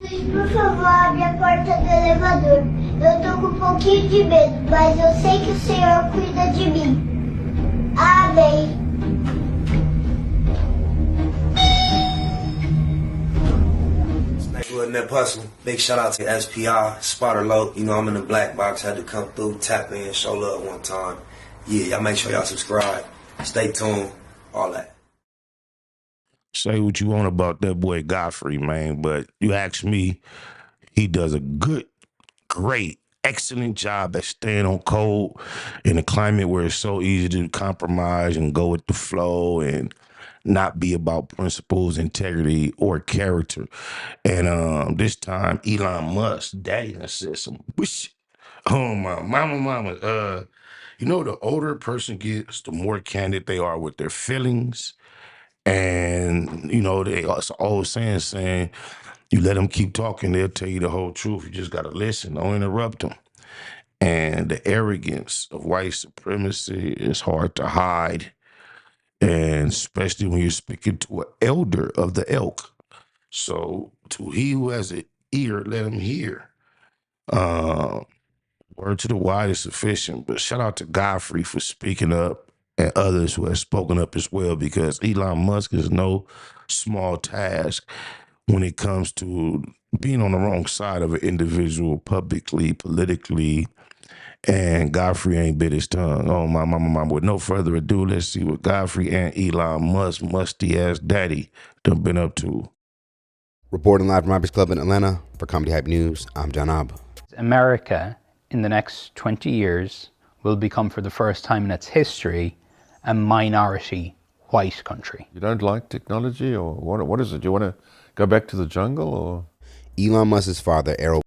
Por favor, abre a porta do elevador. Eu tô com um pouquinho de medo, mas eu sei que o Senhor cuida de mim. Amém. In that hustle. Big shout out to SPI, Spotter Low. You know I'm in the black box. Had to come through, tap in, show love one time. Yeah, y'all make sure y'all subscribe. Stay tuned. All that. Say what you want about that boy Godfrey, man, but you ask me, he does a good, great, excellent job at staying on code in a climate where it's so easy to compromise and go with the flow and not be about principles, integrity, or character. And this time, Elon Musk, daddy done said some wish. Oh my mama. You know, the older a person gets, the more candid they are with their feelings. And, you know, it's an old saying, you let them keep talking, they'll tell you the whole truth. You just got to listen, don't interrupt them. And the arrogance of white supremacy is hard to hide. And especially when you're speaking to an elder of the elk. So to he who has an ear, let him hear. Word to the wise is sufficient. But shout out to Godfrey for speaking up and others who have spoken up as well, because Elon Musk is no small task when it comes to being on the wrong side of an individual publicly, politically, and Godfrey ain't bit his tongue. Oh, my mama. With no further ado, let's see what Godfrey and Elon Musk, musty-ass daddy, done been up to. Reporting live from Roberts Club in Atlanta for Comedy Hype News, I'm John Abba. America, in the next 20 years, will become, for the first time in its history, a minority white country. You don't like technology, or what is it? You want to go back to the jungle, or? Elon Musk's father, Errol.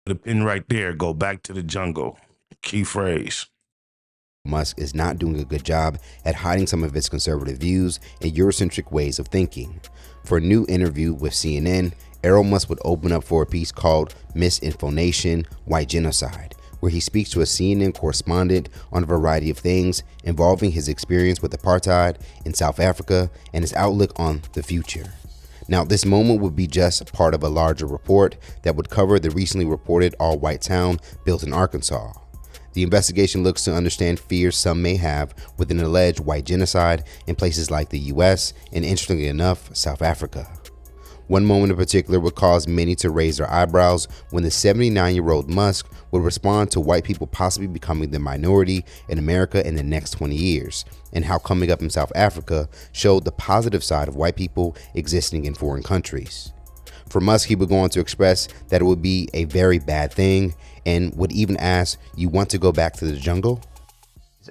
The pin right there, go back to the jungle. Key phrase. Musk is not doing a good job at hiding some of his conservative views and Eurocentric ways of thinking. For a new interview with CNN, Errol Musk would open up for a piece called Misinformation, White Genocide, where he speaks to a CNN correspondent on a variety of things involving his experience with apartheid in South Africa and his outlook on the future. Now, this moment would be just part of a larger report that would cover the recently reported all-white town built in Arkansas. The investigation looks to understand fears some may have with an alleged white genocide in places like the US and, interestingly enough, South Africa. One moment in particular would cause many to raise their eyebrows when the 79-year-old Musk would respond to white people possibly becoming the minority in America in the next 20 years, and how coming up in South Africa showed the positive side of white people existing in foreign countries. For Musk, he would go on to express that it would be a very bad thing, and would even ask, "You want to go back to the jungle?"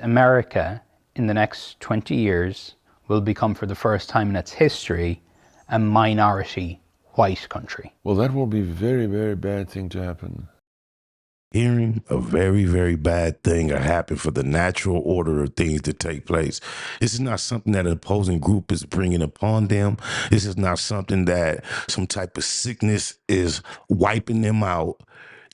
America, in the next 20 years, will become, for the first time in its history, a minority white country. Well, that will be a very, very bad thing to happen. Hearing a very, very bad thing happen for the natural order of things to take place. This is not something that an opposing group is bringing upon them. This is not something that some type of sickness is wiping them out.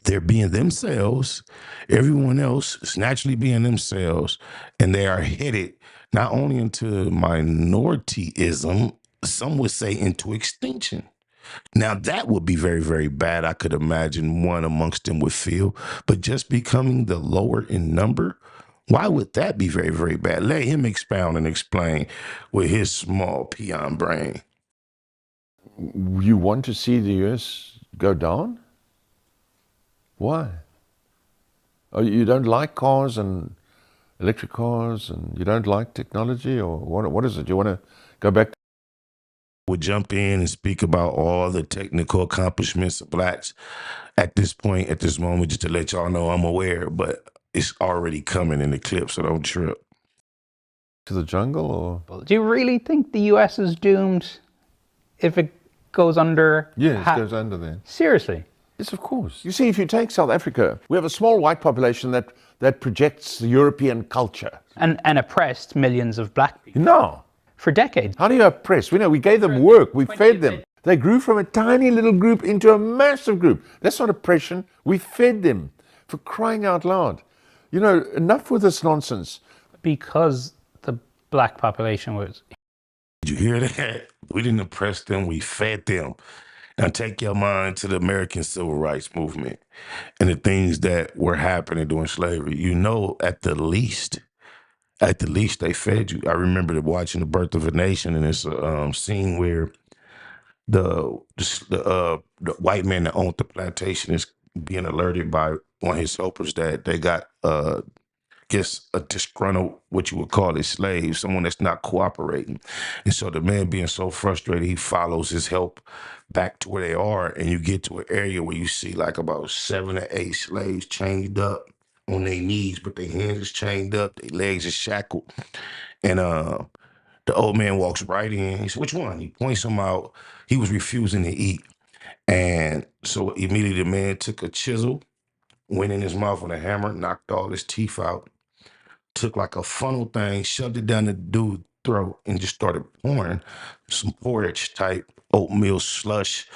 They're being themselves. Everyone else is naturally being themselves. And they are headed not only into minorityism, some would say into extinction. Now, that would be very, very bad. I could imagine one amongst them would feel. But just becoming the lower in number, why would that be very, very bad? Let him expound and explain with his small peon brain. You want to see the US go down? Why? Oh, you don't like cars and electric cars, and you don't like technology, or what is it? You want to go back? Would jump in and speak about all the technical accomplishments of blacks at this point, at this moment, just to let y'all know I'm aware, but it's already coming in the clip, so don't trip. To the jungle, or? Well, do you really think the US is doomed if it goes under? Yes, it goes under there. Seriously? Yes, of course. You see, if you take South Africa, we have a small white population that projects the European culture. And oppressed millions of black people. No. For decades. How do you oppress? We gave them work. We fed them. They grew from a tiny little group into a massive group. That's not oppression. We fed them, for crying out loud. Enough with this nonsense. Because the black population was... Did you hear that? We didn't oppress them. We fed them. Now take your mind to the American Civil Rights Movement and the things that were happening during slavery. You know, at the least, they fed you. I remember watching The Birth of a Nation, and it's a scene where the white man that owned the plantation is being alerted by one of his helpers that they got guess a disgruntled, what you would call a slave, someone that's not cooperating. And so the man being so frustrated, he follows his help back to where they are, and you get to an area where you see like about 7 or 8 slaves chained up on their knees, but their hands is chained up, their legs is shackled. And the old man walks right in. He said, "Which one?" He points him out. He was refusing to eat. And so immediately the man took a chisel, went in his mouth with a hammer, knocked all his teeth out, took like a funnel thing, shoved it down the dude's throat, and just started pouring some porridge type oatmeal slush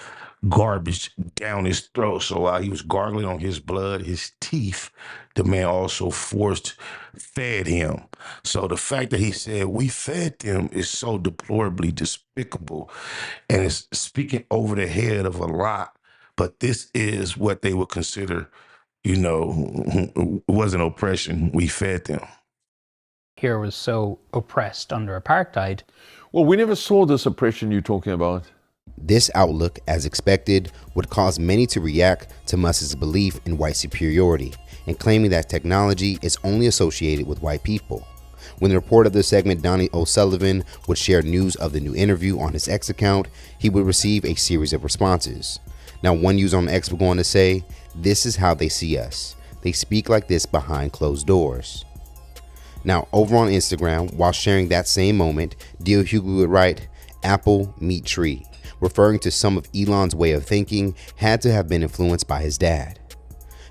garbage down his throat. So while he was gargling on his blood, his teeth, the man also fed him. So the fact that he said we fed them is so deplorably despicable, and it's speaking over the head of a lot. But this is what they would consider, you know, it wasn't oppression. We fed them. Here was so oppressed under apartheid. Well, we never saw this oppression you're talking about. This outlook, as expected, would cause many to react to Musk's belief in white superiority and claiming that technology is only associated with white people. When the reporter of the segment, Donnie O'Sullivan, would share news of the new interview on his X account, he would receive a series of responses. Now, one user on X would go on to say, "This is how they see us. They speak like this behind closed doors." Now, over on Instagram, while sharing that same moment, Dio Hughley would write, "Apple meet tree," referring to some of Elon's way of thinking had to have been influenced by his dad.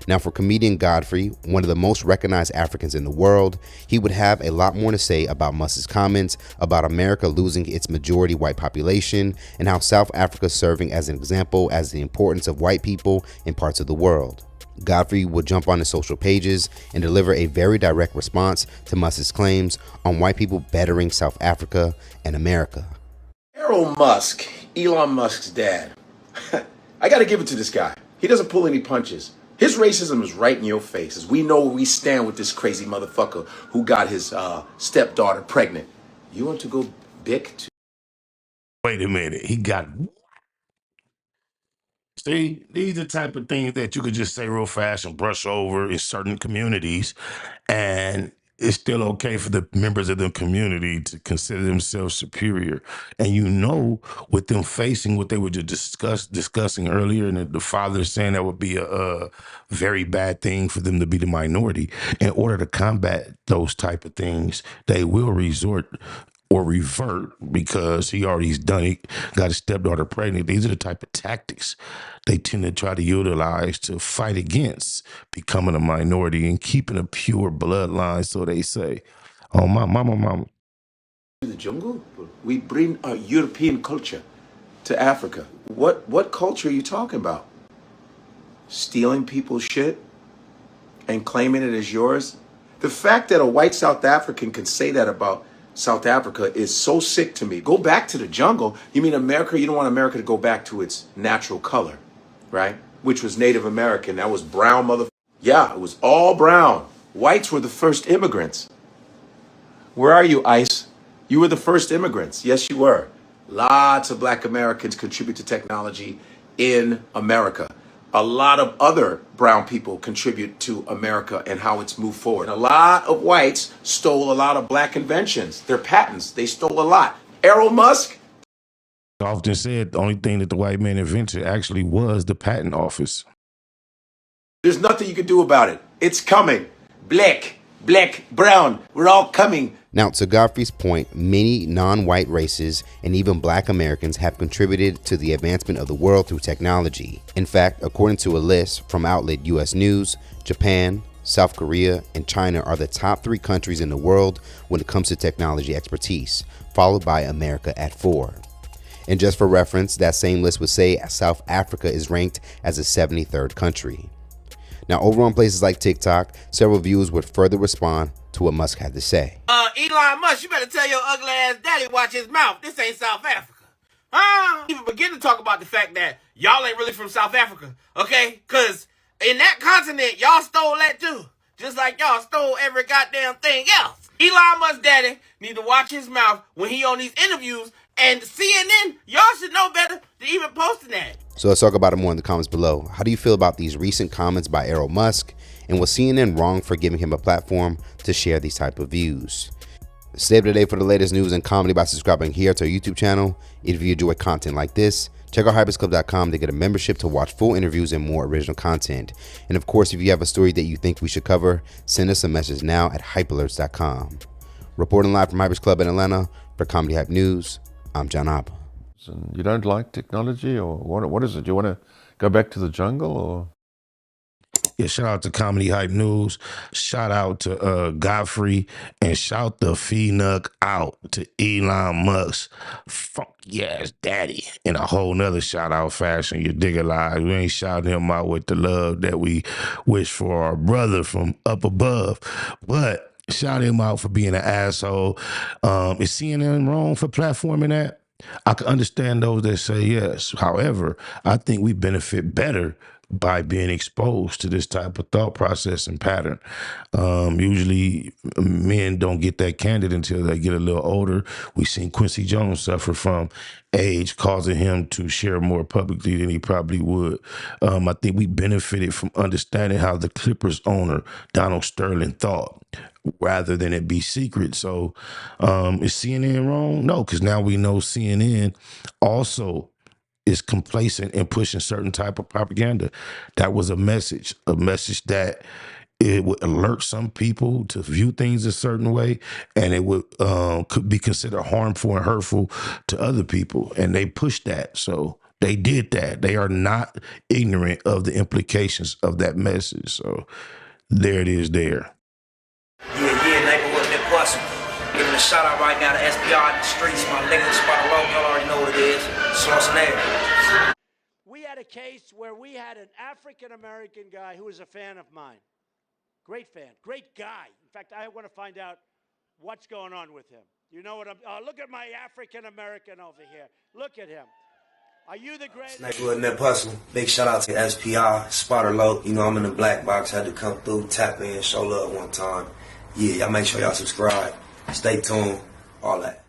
Now, for comedian Godfrey, one of the most recognized Africans in the world, he would have a lot more to say about Musk's comments about America losing its majority white population and how South Africa is serving as an example as the importance of white people in parts of the world. Godfrey would jump on his social pages and deliver a very direct response to Musk's claims on white people bettering South Africa and America. Errol Musk, Elon Musk's dad. I got to give it to this guy. He doesn't pull any punches. His racism is right in your face, as we know where we stand with this crazy motherfucker who got his stepdaughter pregnant. You want to go big to... Wait a minute. He got. See, these are the type of things that you could just say real fast and brush over in certain communities, and it's still okay for the members of the community to consider themselves superior. And you know, with them facing what they were just discussing earlier, and the father saying that would be a very bad thing for them to be the minority. In order to combat those type of things, they will resort or revert because he already's done it, got his stepdaughter pregnant. These are the type of tactics they tend to try to utilize to fight against becoming a minority and keeping a pure bloodline, so they say. Oh, my mama. The jungle? We bring a European culture to Africa. What culture are you talking about? Stealing people's shit and claiming it as yours? The fact that a white South African can say that about South Africa is so sick to me. Go back to the jungle. You mean America? You don't want America to go back to its natural color, right? Which was Native American. That was brown mother. Yeah, it was all brown. Whites were the first immigrants. Where are you, ICE? You were the first immigrants. Yes, you were. Lots of black Americans contribute to technology in America. A lot of other brown people contribute to America and how it's moved forward. A lot of whites stole a lot of black inventions. Their patents, they stole a lot. Errol Musk? I often said the only thing that the white man invented actually was the patent office. There's nothing you can do about it. It's coming. Black, brown, we're all coming. Now, to Godfrey's point, many non-white races and even black Americans have contributed to the advancement of the world through technology. In fact, according to a list from outlet US News, Japan, South Korea, and China are the top 3 countries in the world when it comes to technology expertise, followed by America at 4. And just for reference, that same list would say South Africa is ranked as the 73rd country. Now, over on places like TikTok, several viewers would further respond to what Musk had to say. Elon Musk, you better tell your ugly ass daddy watch his mouth. This ain't South Africa. Even begin to talk about the fact that y'all ain't really from South Africa, okay? Because in that continent, y'all stole that too. Just like y'all stole every goddamn thing else. Elon Musk daddy need to watch his mouth when he on these interviews, and CNN, y'all should know better than even posting that. So let's talk about it more in the comments below. How do you feel about these recent comments by Errol Musk? And was CNN wrong for giving him a platform to share these type of views? Stay up to date for the latest news and comedy by subscribing here to our YouTube channel. If you enjoy content like this, check out hypersclub.com to get a membership to watch full interviews and more original content. And of course, if you have a story that you think we should cover, send us a message now at hypealerts.com. Reporting live from Hypers Club in Atlanta for Comedy Hype News, I'm John Appa. You don't like technology, or what is it? Do you want to go back to the jungle, or? Yeah, shout out to Comedy Hype News. Shout out to Godfrey, and shout the Phoenix out to Elon Musk, funky ass daddy. In a whole nother shout out fashion, you dig alive. We ain't shouting him out with the love that we wish for our brother from up above, but shout him out for being an asshole. Is CNN wrong for platforming that? I can understand those that say yes. However, I think we benefit better by being exposed to this type of thought process and pattern. Usually men don't get that candid until they get a little older. We've seen Quincy Jones suffer from age, causing him to share more publicly than he probably would. I think we benefited from understanding how the Clippers owner, Donald Sterling, thought, rather than it be secret. So is CNN wrong? No, because now we know CNN also is complacent in pushing certain type of propaganda. That was a message that it would alert some people to view things a certain way, and it would could be considered harmful and hurtful to other people. And they pushed that. So they did that. They are not ignorant of the implications of that message. So there it is there. Yeah, neighborhood that bustin'. Giving a shout out right now to SPR in the streets, my nigga, spot alone, y'all already know what it is. Schwarzenegger. We had a case where we had an African-American guy who was a fan of mine. Great fan, great guy. In fact, I want to find out what's going on with him. You know what look at my African-American over here. Look at him. Are you the greatest? Neighborhood net hustle. Big shout out to SPR, spot alert. You know, I'm in the black box, had to come through, tap in, show love one time. Yeah, y'all make sure y'all subscribe. Stay tuned, all that.